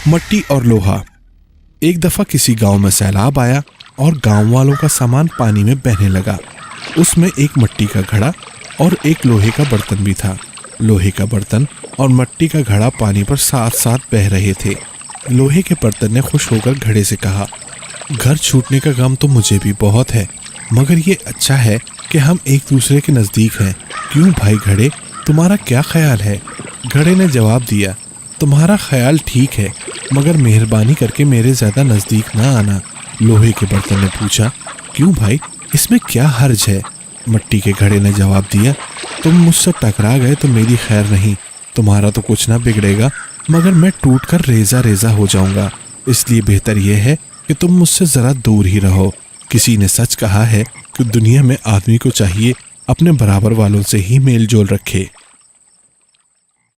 मट्टी और लोहा। एक दफा किसी गांव में सैलाब आया और गांव वालों का सामान पानी में बहने लगा। उसमें एक मट्टी का घड़ा और एक लोहे का बर्तन भी था। लोहे का बर्तन और मट्टी का घड़ा पानी पर साथ साथ बह रहे थे। लोहे के बर्तन ने खुश होकर घड़े से कहा, घर छूटने का गम तो मुझे भी बहुत है, मगर ये अच्छा है कि हम एक दूसरे के नज़दीक हैं। क्यों भाई घड़े, तुम्हारा क्या ख्याल है? घड़े ने जवाब दिया, तुम्हारा ख्याल ठीक है, मगर मेहरबानी करके मेरे ज़्यादा नज़दीक ना आना। लोहे के बर्तन ने पूछा, क्यों भाई, इसमें क्या हर्ज है? मट्टी के घड़े ने जवाब दिया, तुम मुझसे टकरा गए तो मेरी खैर नहीं, तुम्हारा तो कुछ ना बिगड़ेगा, मगर मैं टूटकर रेजा रेजा हो जाऊंगा। इसलिए बेहतर यह है कि तुम मुझसे ज़रा दूर ही रहो। किसी ने सच कहा है कि दुनिया में आदमी को चाहिए अपने बराबर वालों से ही मेल जोल रखे।